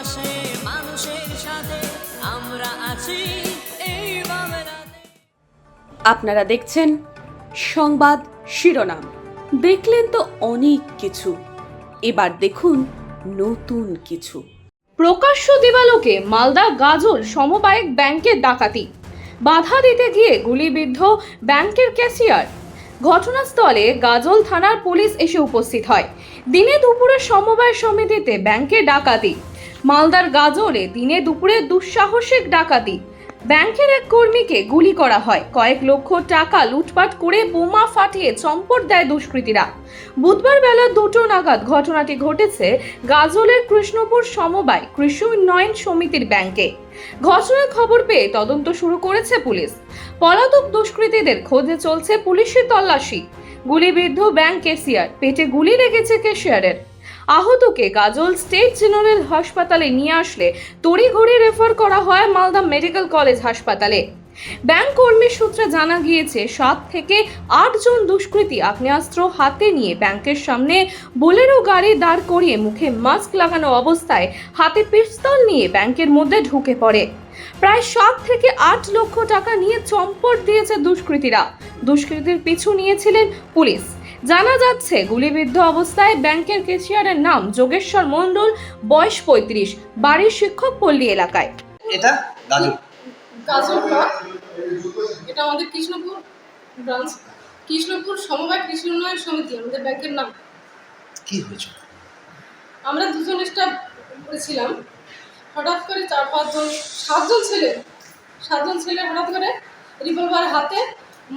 পাশে মানুষের সাথে আমরা আছি এই বাংলাতে। আপনারা দেখছেন সংবাদ শিরোনাম। দেখলেন তো অনেক কিছু, এবার দেখুন নতুন কিছু। প্রকাশ্য দিবালোকে মালদা গাজল সমবায়িক ব্যাংকের ডাকাতি, বাধা দিতে গিয়ে গুলিবিদ্ধ ব্যাংকের ক্যাশিয়ার। ঘটনাস্থলে গাজল থানার পুলিশ এসে উপস্থিত হয়। দিনে দুপুরে সমবায় সমিতিতে ব্যাংকে ডাকাতি। মালদার গাজলে দিনে দুপুরে দুঃসাহসিক ডাকাতি। ব্যাংকের এক কর্মীকে গুলি করা হয়। কয়েক লক্ষ টাকা লুটপাট করে বোমা ফাটিয়ে চম্পট দেয় দুষ্কৃতীরা। বুধবার বেলা 2টো নাগাদ ঘটনাটি ঘটেছে গাজলের কৃষ্ণপুর সমবায় কৃষি উন্নয়ন সমিতির ব্যাংকে। ঘটনার খবর পেয়ে তদন্ত শুরু করেছে পুলিশ। পলাতক দুষ্কৃতীদের খোঁজে চলছে পুলিশের তল্লাশি। গুলিবিদ্ধ ব্যাংক ক্যাশিয়ার, পেটে গুলি লেগেছে ক্যাশিয়ারের। আহতকে গাজল স্টেট জেনারেল হাসপাতালে নিয়ে আসলে তড়িঘড়ি রেফার করা হয় মালদা মেডিকেল কলেজ হাসপাতালে। ব্যাংক কর্মীর সূত্রে জানা গিয়েছে 7 থেকে 8 জন দুষ্কৃতী আগ্নেয়াস্ত্র হাতে নিয়ে ব্যাংকের সামনে বোলেরো গাড়ি দাঁড় করিয়ে মুখে মাস্ক লাগানো অবস্থায় হাতে পিস্তল নিয়ে ব্যাংকের মধ্যে ঢুকে পড়ে। প্রায় 7 থেকে 8 লক্ষ টাকা নিয়ে চম্পট দিয়েছে দুষ্কৃতীরা। দুষ্কৃতীর পিছু নিয়েছিলেন পুলিশ। জানা যাচ্ছে গুলিবিদ্ধ অবস্থায় ব্যাংকের ক্যাশিয়ারের নাম যোগেশ্বর মণ্ডল, বয়স 35, বাড়ি শিক্ষক পল্লী এলাকায়। এটা গাজল গাজল ব্লক, এটা আমাদের কৃষ্ণপুর ব্রাঞ্চ, কৃষ্ণপুর সমবায় কৃষি উন্নয়ন সমিতি আমাদের ব্যাংকের নাম। কি হয়েছে? আমরা দুজন স্টাফ করেছিলাম। হঠাৎ করে 7জন ছেলে হঠাৎ করে রিভলভার হাতে,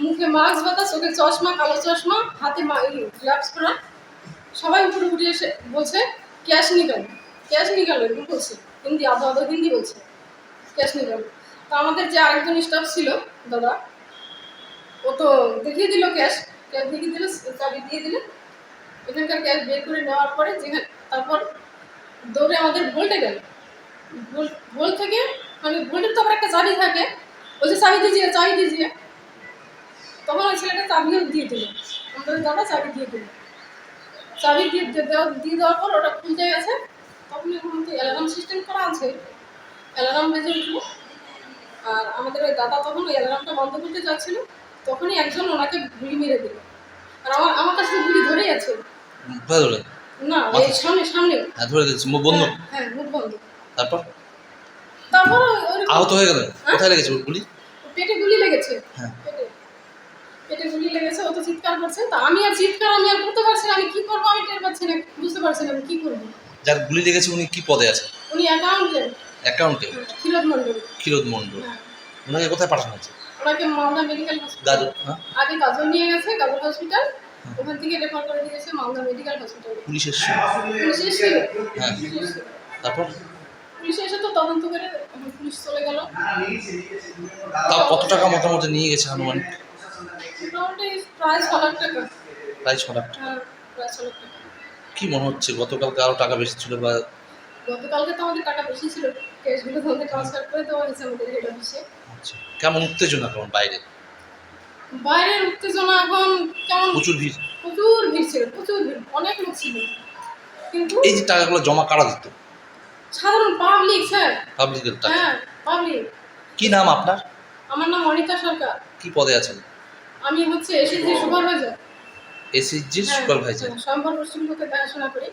মুখে মাস্ক বাঁধা, চোখে চশমা, কালো চশমা, হাতে গ্লাভস পরা, সবাই উপরে উঠে এসে বলছে ক্যাশ নিকাল, ক্যাশ নিকাল, এরকম বলছে। হিন্দি, আধো আধো হিন্দি বলছে, ক্যাশ নিকাল। তো আমাদের যে আরেকজন স্টাফ ছিল দাদা, ও তো দেখিয়ে দিল ক্যাশ দেখিয়ে দিল, চাবি দিয়ে দিল। এখানকার ক্যাশ বের করে নেওয়ার পরে তারপর দৌড়ে আমাদের ভোল্টে গেল। ভোল্ট থেকে মানে ভোল্টের তো আবার একটা চাবি থাকে, বলছে চাবি দিজিয়ে। তখন ওই ছেলেটা চাবিও দিয়ে দিল, আমাদের দাদা চাবি দিয়ে দিল। চাবি দিয়ে দেওয়ার পর ওটা খুলতে গেছে। তখন এখন তো অ্যালার্ম সিস্টেম করা আছে, অ্যালার্ম বেজে উঠলো। আর আমাদের ওই দাদা তখন ওই অ্যালার্মটা বন্ধ করতে যাচ্ছিল, তখনই একজন ওনাকে গুলি মেরে দিল। আর আমার কাছে গুলি ধরেই আছে না, এই সামনে ধরে দিয়েছে, মুখ বন্ধ। হ্যাঁ, মুখ বন্ধ। তারপর তারপর আহত হয়ে গেলেন? কোথায় লেগেছে গুলি? পেটে গুলি লেগেছে। হ্যাঁ, পেটে গুলি লেগেছে। ও তো চিৎকার করছে, তা আমি আর করতে পারছি না। আমি কি করবো আমি টের পাচ্ছি না, বুঝতে পারছি না আমি কি করবো। যার গুলি লেগেছে উনি কি পদে আছে? উনি অ্যাকাউন্টে ক্ষীরোদ মণ্ডল। মণ্ডল। হ্যাঁ। ওনাকে কোথায় পাঠানো হয়েছে? ওনাকে মালদা মেডিকেল হসপিটাল, গাজল, হ্যাঁ? আগে গাজল নিয়ে গেছে, গাজল হসপিটাল, ওখান থেকে রেফার করে দিয়েছে মালদা মেডিকেল হসপিটাল। পুলিশ এসেছে? পুলিশ এসেছিল। হ্যাঁ, তারপর পুলিশ এসে তো তদন্ত করে পুলিশ চলে গেল। তাও কত টাকা মোটামুটি নিয়ে গেছে আনুমানিক? মোটামুটি প্রায় 6 লাখ টাকা। প্রায় 6 লাখ টাকা। হ্যাঁ, প্রায় 6 লাখ টাকা। কি মনে হচ্ছে গতকালকে আরো টাকা বেশি ছিল? বা গতকালকে তো আমাদের টাকা বেশি ছিল, ক্যাশগুলো আমাদের ট্রান্সফার করে দেওয়া হয়েছে আমাদের হেড অফিসে। আচ্ছা, কেমন উত্তেজনা কেমন বাইরে? বাইরের উত্তেজনা এখন কেমন, প্রচুর ভিড়। প্রচুর ভিড় ছিল, প্রচুর ভিড়, অনেক লোক ছিল। কিন্তু এই যে টাকাগুলো জমা কারা দিত? সাধারণ পাবলিক স্যার। পাবলিকের টাকা? হ্যাঁ, পাবলিক। কি নাম আপনার? আমার নাম অনিতা সরকার। কি পদে আছেন? আমি হচ্ছে এসএসজি সুপারভাইজার। এসএসজির সুপারভাইজার। সম্পর্ক পশ্চিমবঙ্গে দেখাশোনা করি।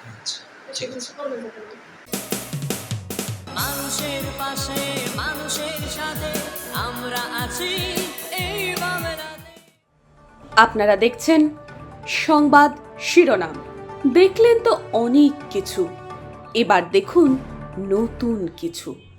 আচ্ছা, ঠিক এসএসজি আছে। সুপারভাইজার করি। মানুষের পাশে মানুষের সাথে আমরা আছি এই বাংলাতে। আপনারা দেখছেন সংবাদ শিরোনাম। দেখলেন তো অনেক কিছু, এবার দেখুন নতুন কিছু।